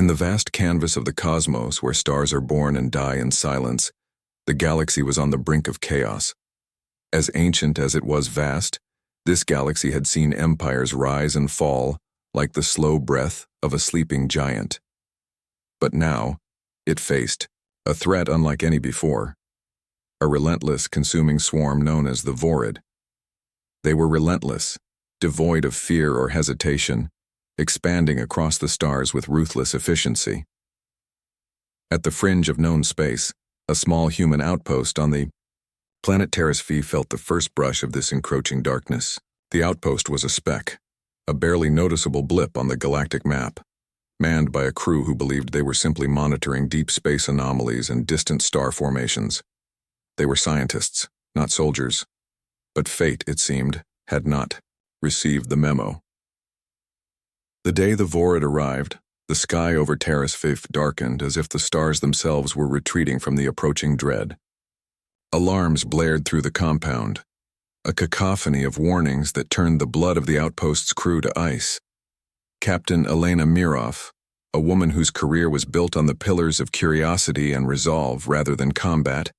the vast canvas of the cosmos, where stars are born and die in silence, the galaxy was on the brink of chaos. As ancient as it was vast, this galaxy had seen empires rise and fall like the slow breath of a sleeping giant. But now, it faced a threat unlike any before, a relentless, consuming swarm known as the Vorid. They were relentless, devoid of fear or hesitation, expanding across the stars with ruthless efficiency. At the fringe of known space, a small human outpost on the planet Terrasfi felt the first brush of this encroaching darkness. The outpost was a speck, a barely noticeable blip on the galactic map, manned by a crew who believed they were simply monitoring deep space anomalies and distant star formations. They were scientists, not soldiers. But fate, it seemed, had not received the memo. The day the Vorid arrived, the sky over Terrasfi darkened as if the stars themselves were retreating from the approaching dread. Alarms blared through the compound, a cacophony of warnings that turned the blood of the outpost's crew to ice. Captain Elena Mirov, a woman whose career was built on the pillars of curiosity and resolve rather than combat,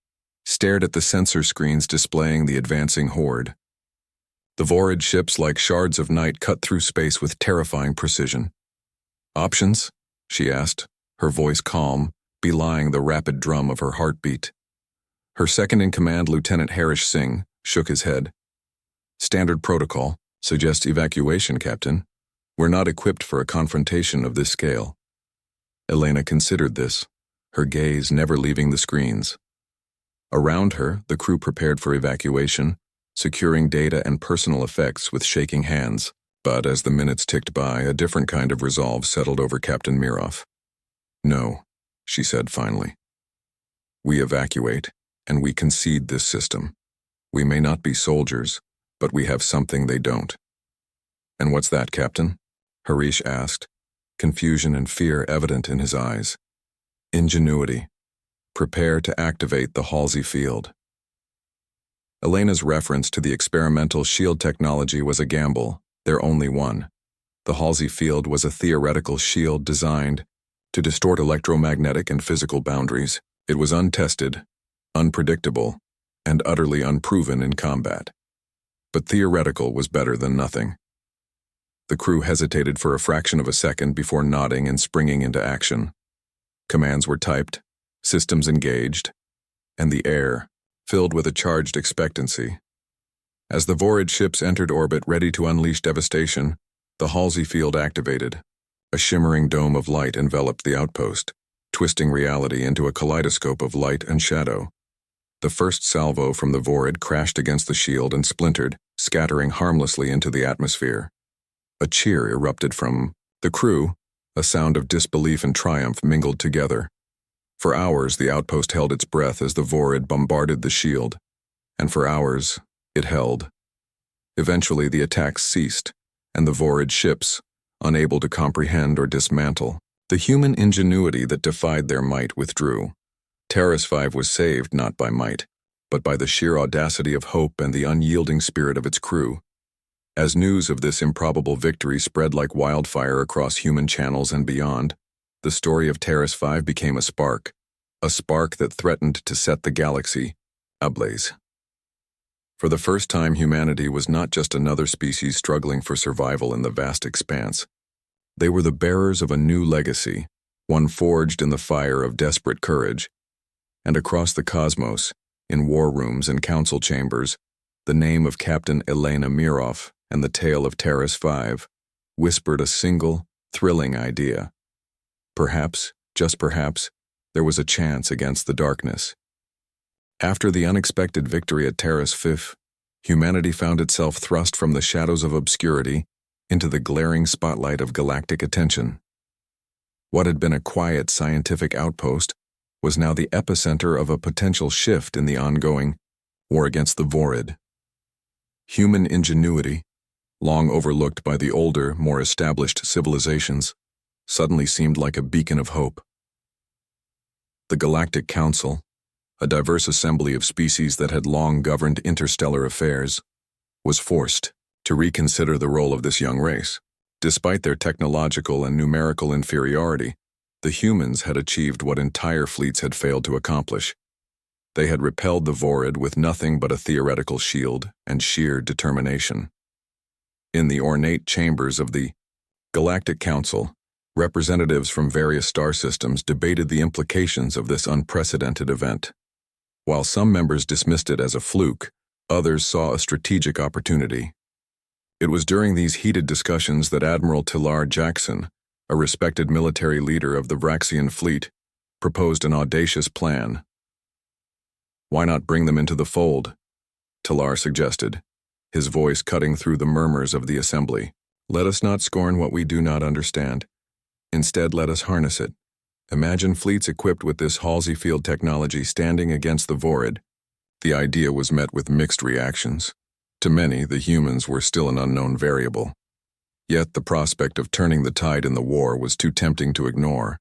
stared at the sensor screens displaying the advancing horde. The Vorid ships, like shards of night, cut through space with terrifying precision. "Options?" she asked, her voice calm, belying the rapid drum of her heartbeat. Her second-in-command, Lieutenant Harish Singh, shook his head. "Standard protocol suggests evacuation, Captain. We're not equipped for a confrontation of this scale." Elena considered this, her gaze never leaving the screens. Around her, the crew prepared for evacuation, securing data and personal effects with shaking hands. But as the minutes ticked by, a different kind of resolve settled over Captain Mirov. "No," she said finally. "We evacuate, and we concede this system. We may not be soldiers, but we have something they don't." "And what's that, Captain?" Harish asked, confusion and fear evident in his eyes. "Ingenuity. Prepare to activate the Halsey field." Elena's reference to the experimental shield technology was a gamble, their only one. The Halsey field was a theoretical shield designed to distort electromagnetic and physical boundaries. It was untested, unpredictable, and utterly unproven in combat. But theoretical was better than nothing. The crew hesitated for a fraction of a second before nodding and springing into action. Commands were typed, systems engaged, and the air filled with a charged expectancy. As the Vorid ships entered orbit ready to unleash devastation, the Halsey field activated. A shimmering dome of light enveloped the outpost, twisting reality into a kaleidoscope of light and shadow. The first salvo from the Vorid crashed against the shield and splintered, scattering harmlessly into the atmosphere. A cheer erupted from the crew, a sound of disbelief and triumph mingled together. For hours, the outpost held its breath as the Vorid bombarded the shield, and for hours, it held. Eventually, the attacks ceased, and the Vorid ships, unable to comprehend or dismantle the human ingenuity that defied their might, withdrew. Terrasfi was saved not by might, but by the sheer audacity of hope and the unyielding spirit of its crew. As news of this improbable victory spread like wildfire across human channels and beyond, the story of Terrasfi became a spark that threatened to set the galaxy ablaze. For the first time, humanity was not just another species struggling for survival in the vast expanse. They were the bearers of a new legacy, one forged in the fire of desperate courage. And across the cosmos, in war rooms and council chambers, the name of Captain Elena Mirov and the tale of Terrasfi whispered a single, thrilling idea. Perhaps, just perhaps, there was a chance against the darkness. After the unexpected victory at Terrasfi, humanity found itself thrust from the shadows of obscurity into the glaring spotlight of galactic attention. What had been a quiet scientific outpost was now the epicenter of a potential shift in the ongoing war against the Vorid. Human ingenuity, long overlooked by the older, more established civilizations, suddenly seemed like a beacon of hope. The Galactic Council, a diverse assembly of species that had long governed interstellar affairs, was forced to reconsider the role of this young race. Despite their technological and numerical inferiority, The humans had achieved what entire fleets had failed to accomplish. They had repelled the Vorid with nothing but a theoretical shield and sheer determination. In the ornate chambers of the Galactic Council, representatives from various star systems debated the implications of this unprecedented event. While some members dismissed it as a fluke, others saw a strategic opportunity. It was during these heated discussions that Admiral Tilar Jackson, a respected military leader of the Vraxian fleet, proposed an audacious plan. "Why not bring them into the fold?" Tilar suggested, his voice cutting through the murmurs of the assembly. "Let us not scorn what we do not understand. Instead, let us harness it. Imagine fleets equipped with this Halsey field technology standing against the Vorid." The idea was met with mixed reactions. To many, the humans were still an unknown variable. Yet the prospect of turning the tide in the war was too tempting to ignore.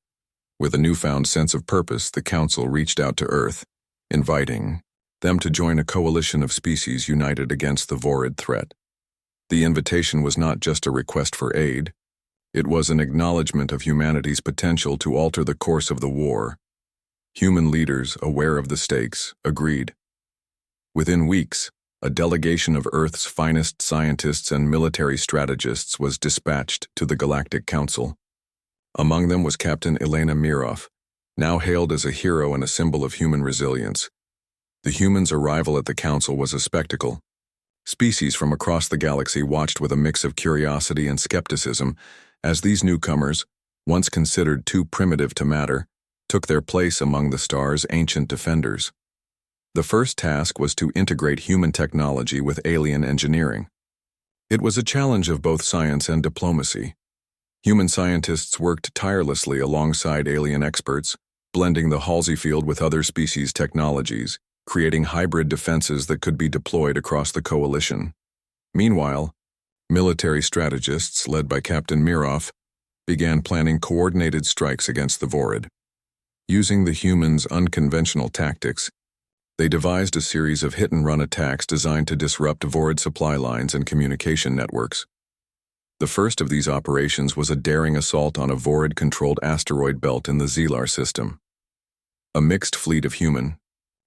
With a newfound sense of purpose, the Council reached out to Earth, inviting them to join a coalition of species united against the Vorid threat. The invitation was not just a request for aid. It was an acknowledgement of humanity's potential to alter the course of the war. Human leaders, aware of the stakes, agreed. Within weeks, a delegation of Earth's finest scientists and military strategists was dispatched to the Galactic Council. Among them was Captain Elena Mirov, now hailed as a hero and a symbol of human resilience. The humans' arrival at the Council was a spectacle. Species from across the galaxy watched with a mix of curiosity and skepticism as these newcomers, once considered too primitive to matter, took their place among the star's ancient defenders. The first task was to integrate human technology with alien engineering. It was a challenge of both science and diplomacy. Human scientists worked tirelessly alongside alien experts, blending the Halsey field with other species' technologies, creating hybrid defenses that could be deployed across the coalition. Meanwhile, military strategists, led by Captain Mirov, began planning coordinated strikes against the Vorid. Using the humans' unconventional tactics, they devised a series of hit-and-run attacks designed to disrupt Vorid supply lines and communication networks. The first of these operations was a daring assault on a Vorid-controlled asteroid belt in the Zelar system. A mixed fleet of human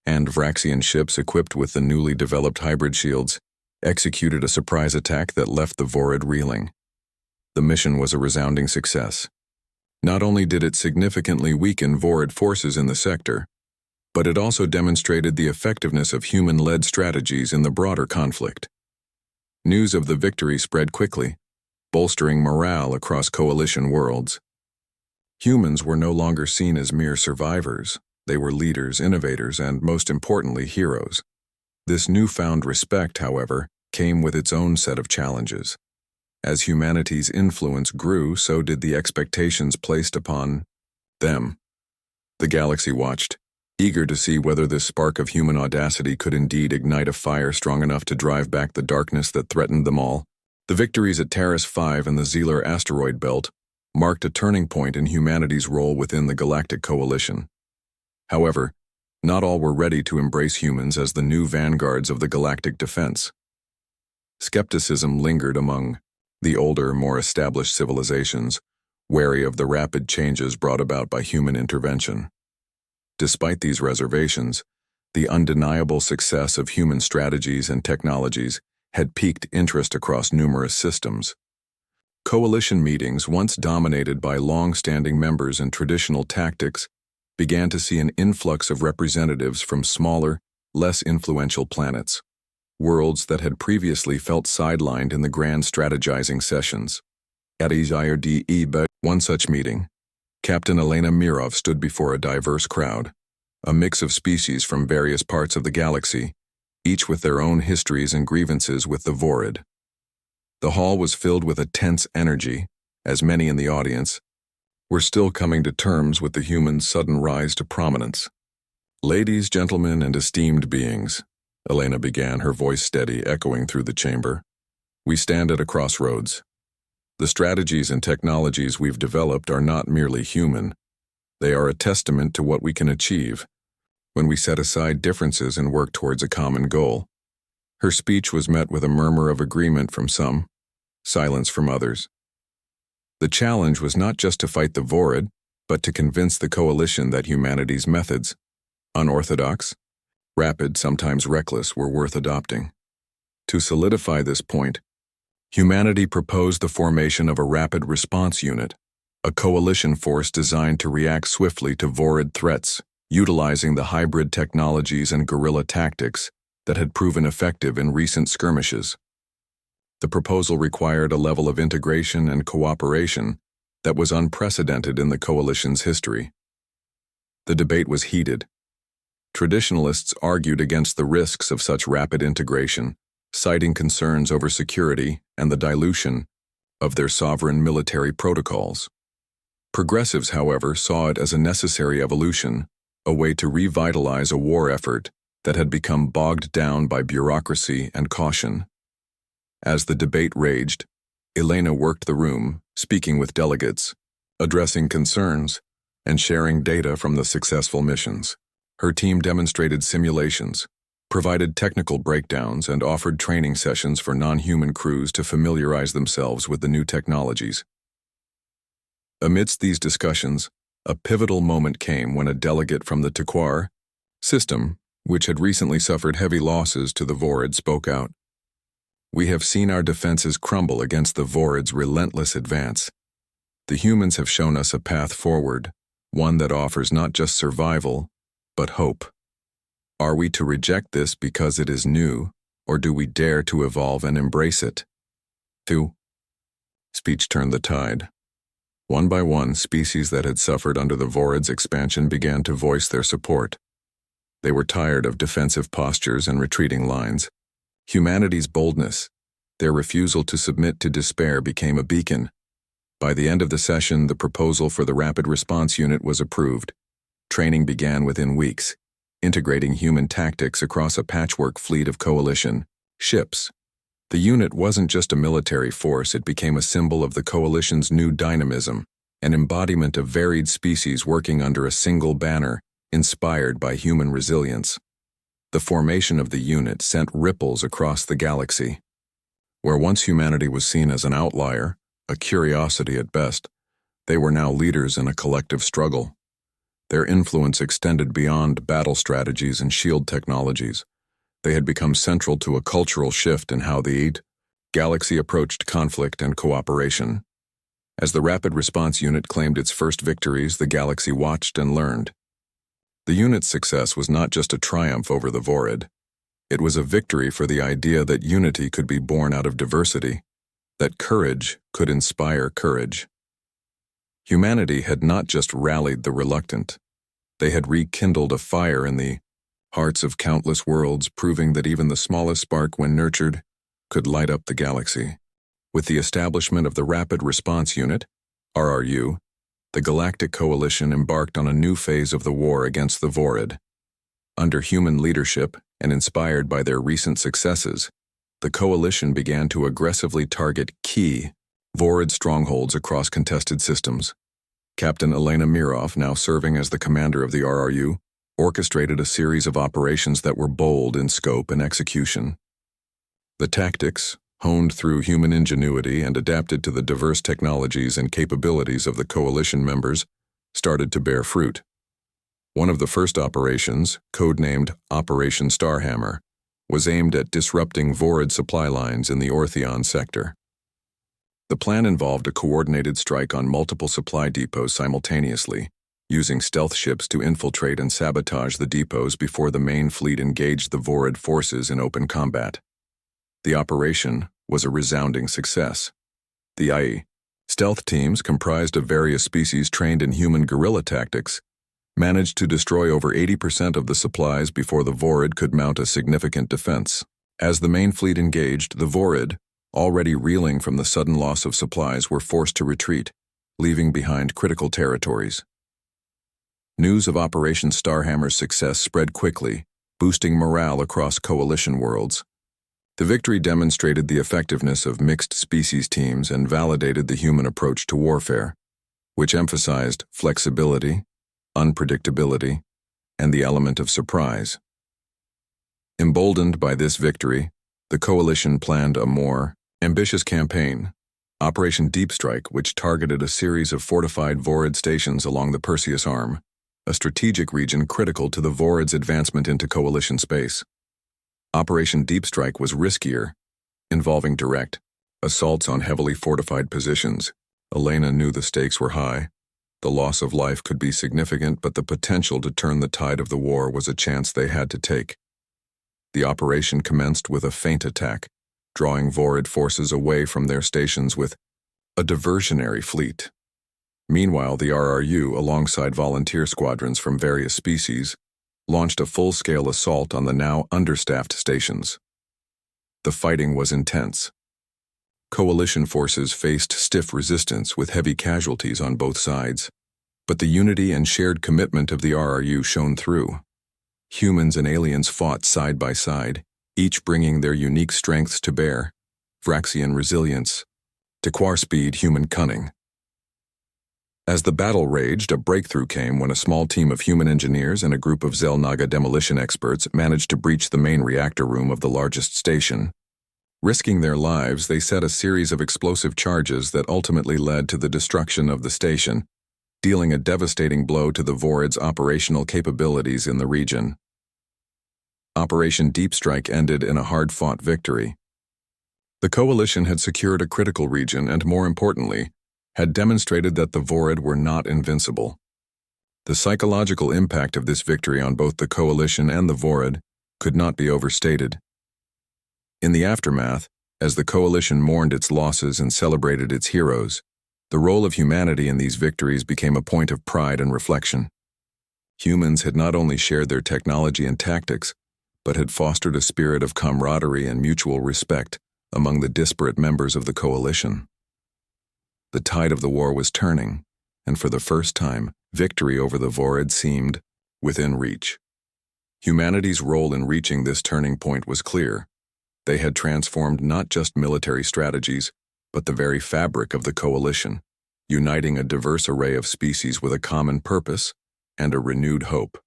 and Vraxian ships equipped with the newly developed hybrid shields executed a surprise attack that left the Vorid reeling. The mission was a resounding success. Not only did it significantly weaken Vorid forces in the sector, but it also demonstrated the effectiveness of human-led strategies in the broader conflict. News of the victory spread quickly, bolstering morale across coalition worlds. Humans were no longer seen as mere survivors. They were leaders, innovators, and, most importantly, heroes. This newfound respect, however, came with its own set of challenges. As humanity's influence grew, so did the expectations placed upon them. The galaxy watched, eager to see whether this spark of human audacity could indeed ignite a fire strong enough to drive back the darkness that threatened them all. The victories at Terrace 5 and the Zelar asteroid belt marked a turning point in humanity's role within the Galactic Coalition. However, not all were ready to embrace humans as the new vanguards of the galactic defense. Skepticism lingered among the older, more established civilizations, wary of the rapid changes brought about by human intervention. Despite these reservations, the undeniable success of human strategies and technologies had piqued interest across numerous systems. Coalition meetings, once dominated by long-standing members and traditional tactics, began to see an influx of representatives from smaller, less influential planets, worlds that had previously felt sidelined in the grand strategizing sessions. At one such meeting, Captain Elena Mirov stood before a diverse crowd, a mix of species from various parts of the galaxy, each with their own histories and grievances with the Vorid. The hall was filled with a tense energy, as many in the audience were still coming to terms with the humans' sudden rise to prominence. "Ladies, gentlemen, and esteemed beings," Elena began, her voice steady, echoing through the chamber. "We stand at a crossroads. The strategies and technologies we've developed are not merely human. They are a testament to what we can achieve when we set aside differences and work towards a common goal." Her speech was met with a murmur of agreement from some, silence from others. The challenge was not just to fight the Vorid, but to convince the coalition that humanity's methods, unorthodox, rapid, sometimes reckless, were worth adopting. To solidify this point, humanity proposed the formation of a rapid response unit, a coalition force designed to react swiftly to Vorid threats, utilizing the hybrid technologies and guerrilla tactics that had proven effective in recent skirmishes. The proposal required a level of integration and cooperation that was unprecedented in the coalition's history. The debate was heated. Traditionalists argued against the risks of such rapid integration, citing concerns over security and the dilution of their sovereign military protocols. Progressives, however, saw it as a necessary evolution, a way to revitalize a war effort that had become bogged down by bureaucracy and caution. As the debate raged, Elena worked the room, speaking with delegates, addressing concerns, and sharing data from the successful missions. Her team demonstrated simulations, provided technical breakdowns, and offered training sessions for non-human crews to familiarize themselves with the new technologies. Amidst these discussions, a pivotal moment came when a delegate from the Taquar system, which had recently suffered heavy losses to the Vorid, spoke out. "We have seen our defenses crumble against the Vorid's relentless advance. The humans have shown us a path forward, one that offers not just survival, but hope. Are we to reject this because it is new, or do we dare to evolve and embrace it?" Speech turned the tide. One by one, species that had suffered under the Vorid's expansion began to voice their support. They were tired of defensive postures and retreating lines. Humanity's boldness, their refusal to submit to despair, became a beacon. By the end of the session, the proposal for the Rapid Response Unit was approved. Training began within weeks, integrating human tactics across a patchwork fleet of coalition ships. The unit wasn't just a military force, it became a symbol of the coalition's new dynamism, an embodiment of varied species working under a single banner, inspired by human resilience. The formation of the unit sent ripples across the galaxy. Where once humanity was seen as an outlier, a curiosity at best, they were now leaders in a collective struggle. Their influence extended beyond battle strategies and shield technologies. They had become central to a cultural shift in how the galaxy approached conflict and cooperation. As the Rapid Response Unit claimed its first victories, the galaxy watched and learned. The unit's success was not just a triumph over the Vorid. It was a victory for the idea that unity could be born out of diversity, that courage could inspire courage. Humanity had not just rallied the reluctant. They had rekindled a fire in the hearts of countless worlds, proving that even the smallest spark, when nurtured, could light up the galaxy. With the establishment of the Rapid Response Unit, RRU, the Galactic Coalition embarked on a new phase of the war against the Vorid. Under human leadership, and inspired by their recent successes, the Coalition began to aggressively target key Vorid strongholds across contested systems. Captain Elena Mirov, now serving as the commander of the RRU, orchestrated a series of operations that were bold in scope and execution. The tactics, honed through human ingenuity and adapted to the diverse technologies and capabilities of the coalition members, started to bear fruit. One of the first operations, codenamed Operation Starhammer, was aimed at disrupting Vorid supply lines in the Ortheon sector. The plan involved a coordinated strike on multiple supply depots simultaneously, using stealth ships to infiltrate and sabotage the depots before the main fleet engaged the Vorid forces in open combat. The operation was a resounding success. The stealth teams, comprised of various species trained in human guerrilla tactics, managed to destroy over 80% of the supplies before the Vorid could mount a significant defense. As the main fleet engaged, the Vorid, already reeling from the sudden loss of supplies, were forced to retreat, leaving behind critical territories. News of Operation Starhammer's success spread quickly, boosting morale across coalition worlds. The victory demonstrated the effectiveness of mixed species teams and validated the human approach to warfare, which emphasized flexibility, unpredictability, and the element of surprise. Emboldened by this victory, the coalition planned a more ambitious campaign, Operation Deep Strike, which targeted a series of fortified Vorid stations along the Perseus Arm, a strategic region critical to the Vorid's advancement into Coalition space. Operation Deep Strike was riskier, involving direct assaults on heavily fortified positions. Elena knew the stakes were high. The loss of life could be significant, but the potential to turn the tide of the war was a chance they had to take. The operation commenced with a feint attack, drawing Vorid forces away from their stations with a diversionary fleet. Meanwhile, the RRU, alongside volunteer squadrons from various species, launched a full-scale assault on the now understaffed stations. The fighting was intense. Coalition forces faced stiff resistance with heavy casualties on both sides, but the unity and shared commitment of the RRU shone through. Humans and aliens fought side by side, each bringing their unique strengths to bear: Vraxian resilience, Tequar speed, human cunning. As the battle raged, a breakthrough came when a small team of human engineers and a group of Xel'Naga demolition experts managed to breach the main reactor room of the largest station. Risking their lives, they set a series of explosive charges that ultimately led to the destruction of the station, dealing a devastating blow to the Vorid's operational capabilities in the region. Operation Deep Strike ended in a hard-fought victory. The Coalition had secured a critical region and, more importantly, had demonstrated that the Vorid were not invincible. The psychological impact of this victory on both the Coalition and the Vorid could not be overstated. In the aftermath, as the Coalition mourned its losses and celebrated its heroes, the role of humanity in these victories became a point of pride and reflection. Humans had not only shared their technology and tactics, but had fostered a spirit of camaraderie and mutual respect among the disparate members of the Coalition. The tide of the war was turning, and for the first time, victory over the Vorid seemed within reach. Humanity's role in reaching this turning point was clear. They had transformed not just military strategies, but the very fabric of the Coalition, uniting a diverse array of species with a common purpose and a renewed hope.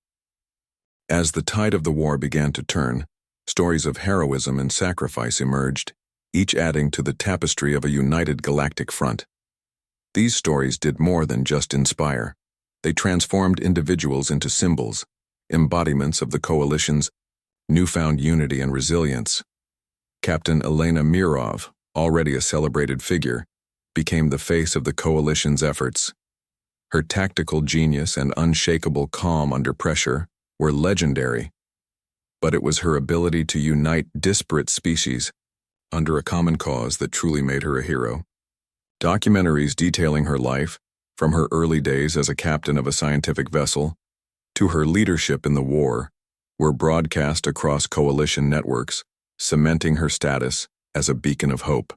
As the tide of the war began to turn, stories of heroism and sacrifice emerged, each adding to the tapestry of a united galactic front. These stories did more than just inspire. They transformed individuals into symbols, embodiments of the Coalition's newfound unity and resilience. Captain Elena Mirov, already a celebrated figure, became the face of the Coalition's efforts. Her tactical genius and unshakable calm under pressure were legendary, but it was her ability to unite disparate species under a common cause that truly made her a hero. Documentaries detailing her life, from her early days as a captain of a scientific vessel to her leadership in the war, were broadcast across Coalition networks, cementing her status as a beacon of hope.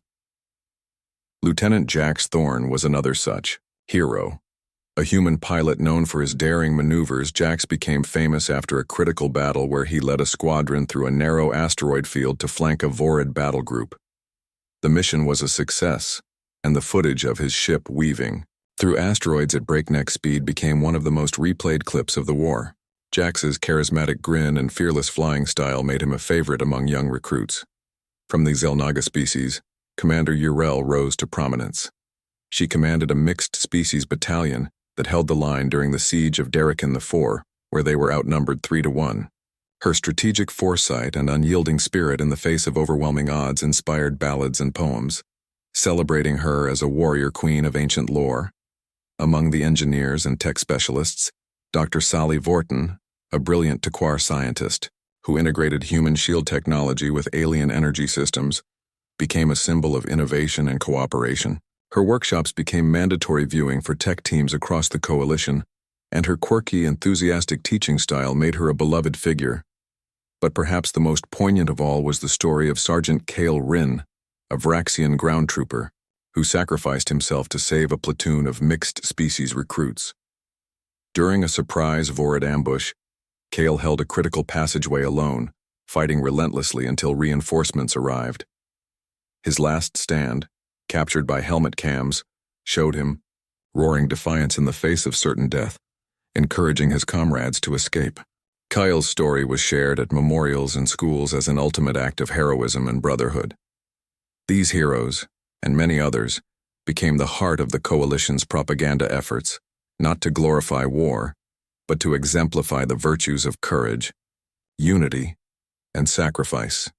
Lieutenant Jax Thorne was another such hero. A human pilot known for his daring maneuvers, Jax became famous after a critical battle where he led a squadron through a narrow asteroid field to flank a Vorid battle group. The mission was a success, and the footage of his ship weaving through asteroids at breakneck speed became one of the most replayed clips of the war. Jax's charismatic grin and fearless flying style made him a favorite among young recruits. From the Xel'Naga species, Commander Urel rose to prominence. She commanded a mixed-species battalion that held the line during the siege of Darakin IV, where they were outnumbered 3-1. Her strategic foresight and unyielding spirit in the face of overwhelming odds inspired ballads and poems, celebrating her as a warrior queen of ancient lore. Among the engineers and tech specialists, Dr. Sally Vorton, a brilliant Tequar scientist who integrated human shield technology with alien energy systems, became a symbol of innovation and cooperation. Her workshops became mandatory viewing for tech teams across the Coalition, and her quirky, enthusiastic teaching style made her a beloved figure. But perhaps the most poignant of all was the story of Sergeant Kale Rin, a Vraxian ground trooper, who sacrificed himself to save a platoon of mixed-species recruits. During a surprise Vorid ambush, Kale held a critical passageway alone, fighting relentlessly until reinforcements arrived. His last stand, captured by helmet cams, showed him roaring defiance in the face of certain death, encouraging his comrades to escape. Kyle's story was shared at memorials and schools as an ultimate act of heroism and brotherhood. These heroes, and many others, became the heart of the coalition's propaganda efforts, not to glorify war, but to exemplify the virtues of courage, unity, and sacrifice.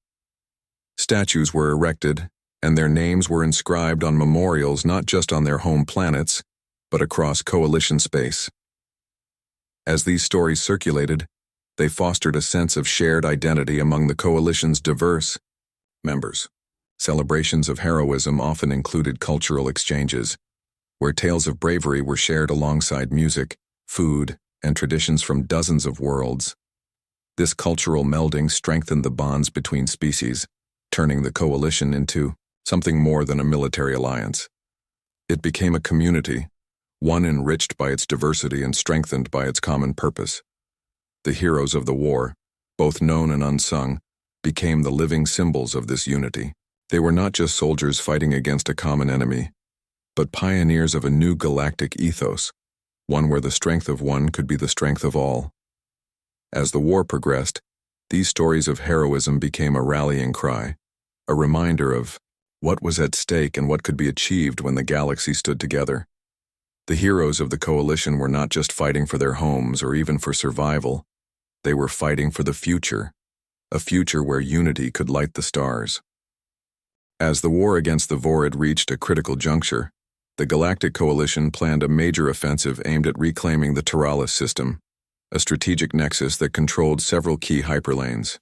Statues were erected, and their names were inscribed on memorials not just on their home planets, but across coalition space. As these stories circulated, they fostered a sense of shared identity among the coalition's diverse members. Celebrations of heroism often included cultural exchanges, where tales of bravery were shared alongside music, food, and traditions from dozens of worlds. This cultural melding strengthened the bonds between species, turning the coalition into something more than a military alliance. It became a community, one enriched by its diversity and strengthened by its common purpose. The heroes of the war, both known and unsung, became the living symbols of this unity. They were not just soldiers fighting against a common enemy, but pioneers of a new galactic ethos, one where the strength of one could be the strength of all. As the war progressed, these stories of heroism became a rallying cry, a reminder of what was at stake and what could be achieved when the galaxy stood together. The heroes of the coalition were not just fighting for their homes or even for survival. They were fighting for the future, a future where unity could light the stars. As the war against the Vorid reached a critical juncture, the Galactic Coalition planned a major offensive aimed at reclaiming the Taralis system, a strategic nexus that controlled several key hyperlanes.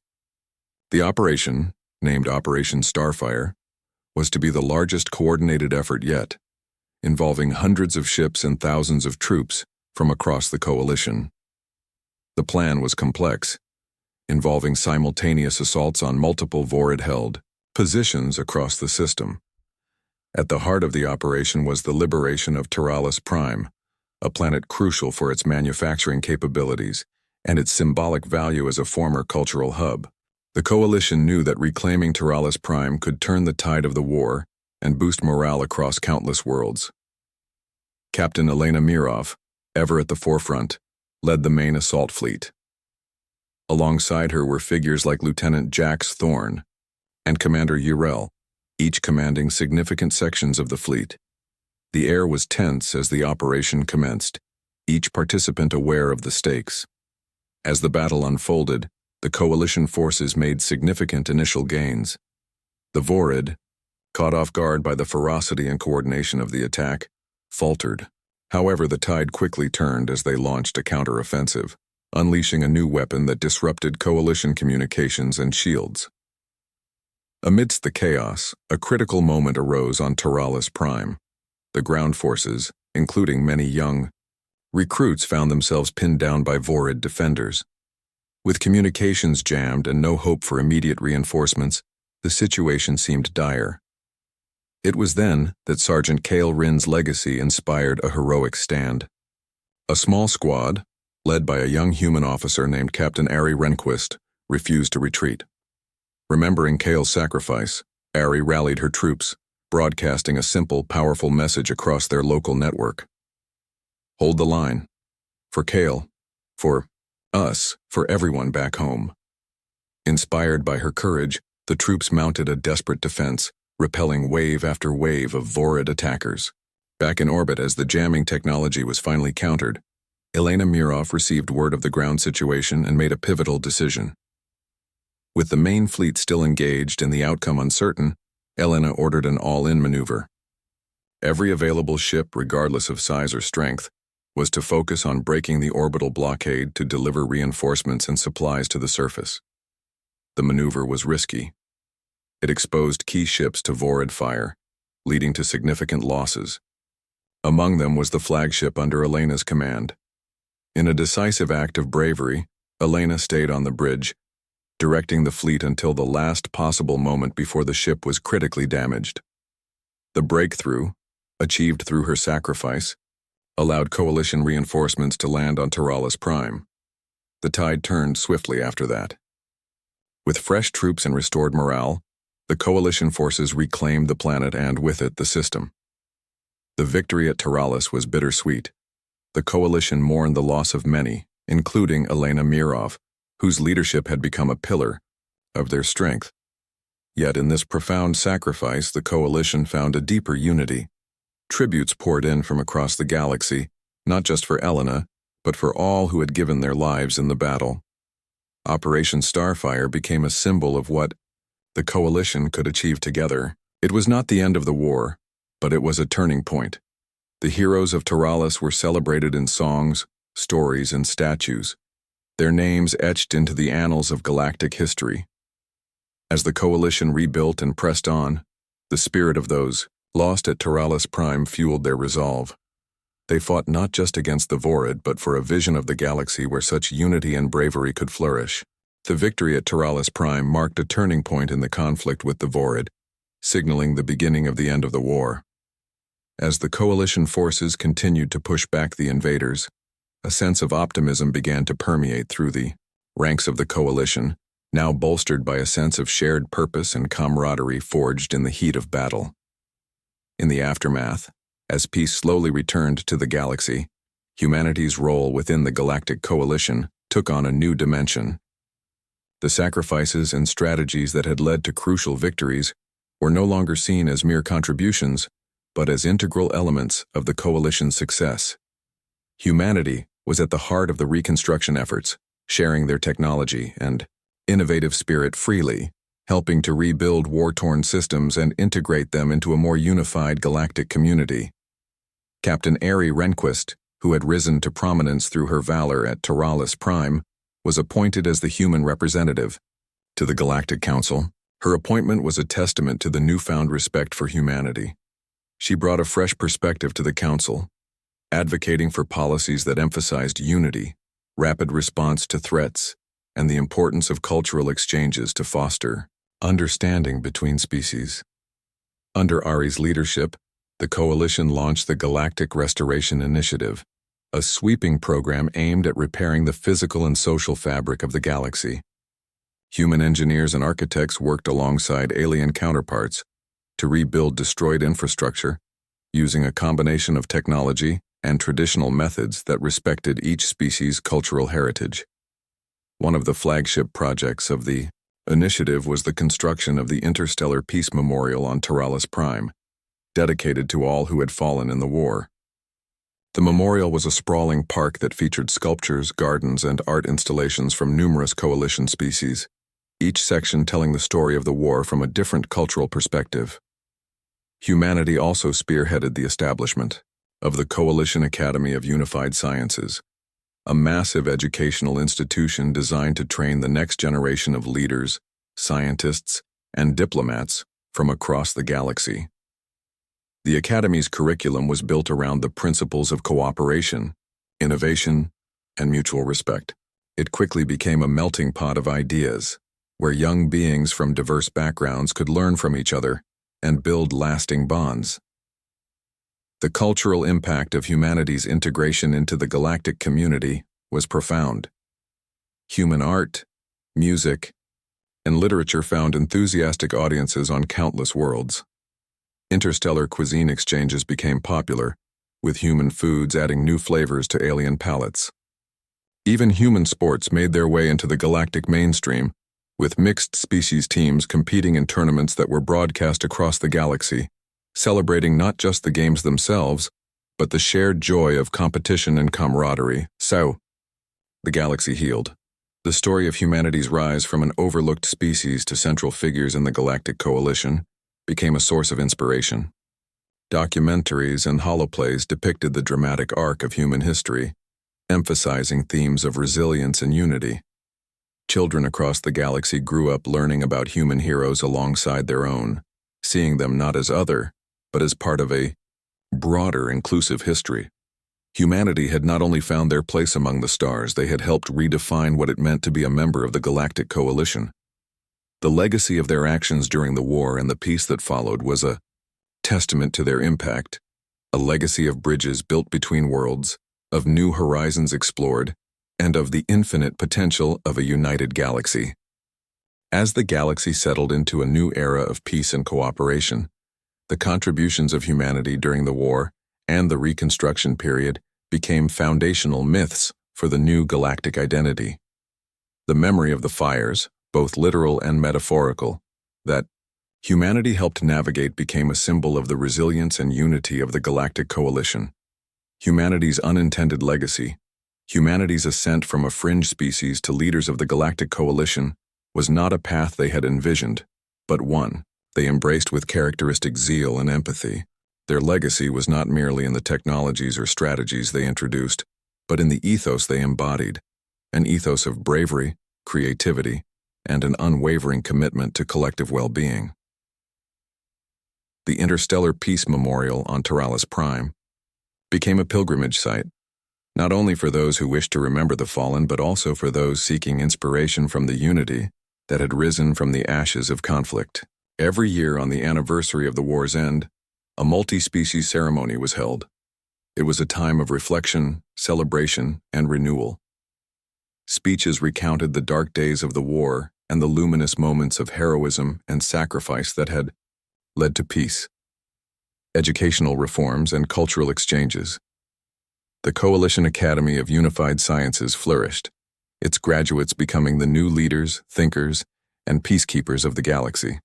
The operation, named Operation Starfire, was to be the largest coordinated effort yet, involving hundreds of ships and thousands of troops from across the coalition. The plan was complex, involving simultaneous assaults on multiple Vorid-held positions across the system. At the heart of the operation was the liberation of Taralis Prime, a planet crucial for its manufacturing capabilities and its symbolic value as a former cultural hub. The coalition knew that reclaiming Taralis Prime could turn the tide of the war and boost morale across countless worlds. Captain Elena Mirov, ever at the forefront, led the main assault fleet. Alongside her were figures like Lieutenant Jax Thorne and Commander Urel, each commanding significant sections of the fleet. The air was tense as the operation commenced, each participant aware of the stakes. As the battle unfolded, the coalition forces made significant initial gains. The Vorid, caught off guard by the ferocity and coordination of the attack, faltered. However, the tide quickly turned as they launched a counter-offensive, unleashing a new weapon that disrupted coalition communications and shields. Amidst the chaos, a critical moment arose on Taralis Prime. The ground forces, including many young recruits, found themselves pinned down by Vorid defenders. With communications jammed and no hope for immediate reinforcements, the situation seemed dire. It was then that Sergeant Kale Rin's legacy inspired a heroic stand. A small squad, led by a young human officer named Captain Ari Rehnquist, refused to retreat. Remembering Kale's sacrifice, Ari rallied her troops, broadcasting a simple, powerful message across their local network. Hold the line. For Kale. For us. For everyone back home. Inspired by her courage, the troops mounted a desperate defense, repelling wave after wave of Vorid attackers. Back in orbit as the jamming technology was finally countered, Elena Mirov received word of the ground situation and made a pivotal decision. With the main fleet still engaged and the outcome uncertain, Elena ordered an all-in maneuver. Every available ship, regardless of size or strength, was to focus on breaking the orbital blockade to deliver reinforcements and supplies to the surface. The maneuver was risky. It exposed key ships to Vorid fire, leading to significant losses. Among them was the flagship under Elena's command. In a decisive act of bravery, Elena stayed on the bridge, directing the fleet until the last possible moment before the ship was critically damaged. The breakthrough, achieved through her sacrifice, allowed coalition reinforcements to land on Taralis Prime. The tide turned swiftly after that. With fresh troops and restored morale, the coalition forces reclaimed the planet and, with it, the system. The victory at Taralis was bittersweet. The coalition mourned the loss of many, including Elena Mirov, whose leadership had become a pillar of their strength. Yet in this profound sacrifice, the coalition found a deeper unity. Tributes poured in from across the galaxy, not just for Elena, but for all who had given their lives in the battle. Operation Starfire became a symbol of what the Coalition could achieve together. It was not the end of the war, but it was a turning point. The heroes of Taralis were celebrated in songs, stories, and statues, their names etched into the annals of galactic history. As the Coalition rebuilt and pressed on, the spirit of those lost at Taralis Prime fueled their resolve. They fought not just against the Vorid, but for a vision of the galaxy where such unity and bravery could flourish. The victory at Taralis Prime marked a turning point in the conflict with the Vorid, signaling the beginning of the end of the war. As the Coalition forces continued to push back the invaders, a sense of optimism began to permeate through the ranks of the Coalition, now bolstered by a sense of shared purpose and camaraderie forged in the heat of battle. In the aftermath, as peace slowly returned to the galaxy, humanity's role within the Galactic Coalition took on a new dimension. The sacrifices and strategies that had led to crucial victories were no longer seen as mere contributions, but as integral elements of the Coalition's success. Humanity was at the heart of the reconstruction efforts, sharing their technology and innovative spirit freely, helping to rebuild war-torn systems and integrate them into a more unified galactic community. Captain Ari Rehnquist, who had risen to prominence through her valor at Taralis Prime, was appointed as the human representative to the Galactic Council. Her appointment was a testament to the newfound respect for humanity. She brought a fresh perspective to the Council, advocating for policies that emphasized unity, rapid response to threats, and the importance of cultural exchanges to foster understanding between species. Under Ari's leadership, the Coalition launched the Galactic Restoration Initiative, a sweeping program aimed at repairing the physical and social fabric of the galaxy. Human engineers and architects worked alongside alien counterparts to rebuild destroyed infrastructure, using a combination of technology and traditional methods that respected each species' cultural heritage. One of the flagship projects of the initiative was the construction of the Interstellar Peace Memorial on Taralis Prime, dedicated to all who had fallen in the war. The memorial was a sprawling park that featured sculptures, gardens, and art installations from numerous Coalition species, each section telling the story of the war from a different cultural perspective. Humanity also spearheaded the establishment of the Coalition Academy of Unified Sciences, a massive educational institution designed to train the next generation of leaders, scientists, and diplomats from across the galaxy. The Academy's curriculum was built around the principles of cooperation, innovation, and mutual respect. It quickly became a melting pot of ideas, where young beings from diverse backgrounds could learn from each other and build lasting bonds. The cultural impact of humanity's integration into the galactic community was profound. Human art, music, and literature found enthusiastic audiences on countless worlds. Interstellar cuisine exchanges became popular, with human foods adding new flavors to alien palates. Even human sports made their way into the galactic mainstream, with mixed-species teams competing in tournaments that were broadcast across the galaxy, celebrating not just the games themselves, but the shared joy of competition and camaraderie. So, the galaxy healed. The story of humanity's rise from an overlooked species to central figures in the Galactic Coalition became a source of inspiration. Documentaries and holoplays depicted the dramatic arc of human history, emphasizing themes of resilience and unity. Children across the galaxy grew up learning about human heroes alongside their own, seeing them not as other, but as part of a broader, inclusive history. Humanity had not only found their place among the stars, they had helped redefine what it meant to be a member of the Galactic Coalition. The legacy of their actions during the war and the peace that followed was a testament to their impact, a legacy of bridges built between worlds, of new horizons explored, and of the infinite potential of a united galaxy. As the galaxy settled into a new era of peace and cooperation, the contributions of humanity during the war and the Reconstruction period became foundational myths for the new galactic identity. The memory of the fires, both literal and metaphorical, that humanity helped navigate became a symbol of the resilience and unity of the Galactic Coalition. Humanity's unintended legacy, humanity's ascent from a fringe species to leaders of the Galactic Coalition, was not a path they had envisioned, but one they embraced with characteristic zeal and empathy. Their legacy was not merely in the technologies or strategies they introduced, but in the ethos they embodied, an ethos of bravery, creativity, and an unwavering commitment to collective well-being. The Interstellar Peace Memorial on Taralis Prime became a pilgrimage site, not only for those who wished to remember the fallen but also for those seeking inspiration from the unity that had risen from the ashes of conflict. Every year on the anniversary of the war's end, a multi-species ceremony was held. It was a time of reflection, celebration, and renewal. Speeches recounted the dark days of the war and the luminous moments of heroism and sacrifice that had led to peace. Educational reforms and cultural exchanges. The Coalition Academy of Unified Sciences flourished, its graduates becoming the new leaders, thinkers, and peacekeepers of the galaxy.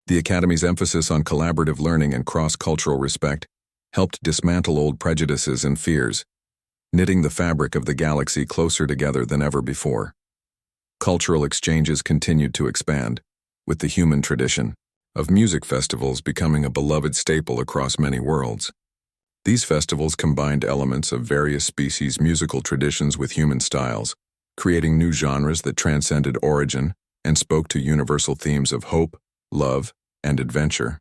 The Academy's emphasis on collaborative learning and cross-cultural respect helped dismantle old prejudices and fears, knitting the fabric of the galaxy closer together than ever before. Cultural exchanges continued to expand, with the human tradition of music festivals becoming a beloved staple across many worlds. These festivals combined elements of various species' musical traditions with human styles, creating new genres that transcended origin and spoke to universal themes of hope, love, and adventure.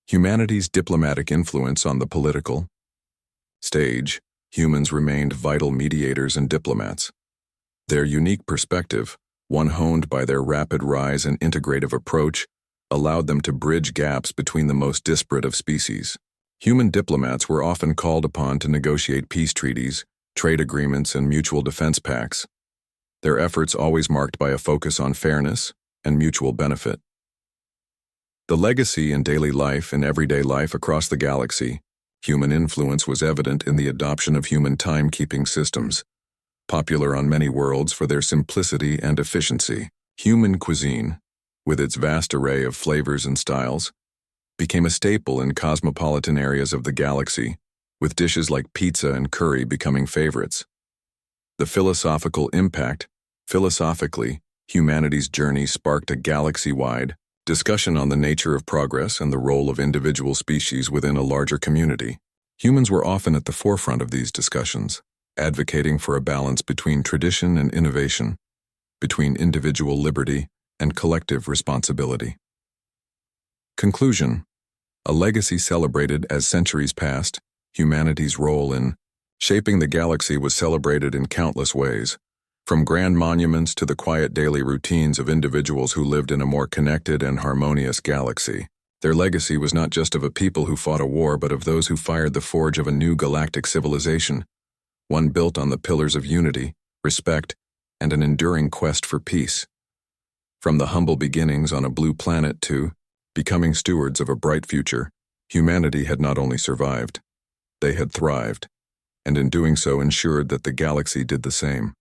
Humanity's diplomatic influence on the political stage, humans remained vital mediators and diplomats. Their unique perspective, one honed by their rapid rise and integrative approach, allowed them to bridge gaps between the most disparate of species. Human diplomats were often called upon to negotiate peace treaties, trade agreements, and mutual defense pacts, their efforts always marked by a focus on fairness and mutual benefit. The legacy in daily life and everyday life across the galaxy, human influence was evident in the adoption of human timekeeping systems, popular on many worlds for their simplicity and efficiency. Human cuisine, with its vast array of flavors and styles, became a staple in cosmopolitan areas of the galaxy, with dishes like pizza and curry becoming favorites. The philosophical impact, philosophically, humanity's journey sparked a galaxy-wide discussion on the nature of progress and the role of individual species within a larger community. Humans were often at the forefront of these discussions, advocating for a balance between tradition and innovation, between individual liberty and collective responsibility. Conclusion: a legacy celebrated as centuries passed, humanity's role in shaping the galaxy was celebrated in countless ways, from grand monuments to the quiet daily routines of individuals who lived in a more connected and harmonious galaxy. Their legacy was not just of a people who fought a war, but of those who fired the forge of a new galactic civilization, one built on the pillars of unity, respect, and an enduring quest for peace. From the humble beginnings on a blue planet to becoming stewards of a bright future, humanity had not only survived, they had thrived, and in doing so ensured that the galaxy did the same.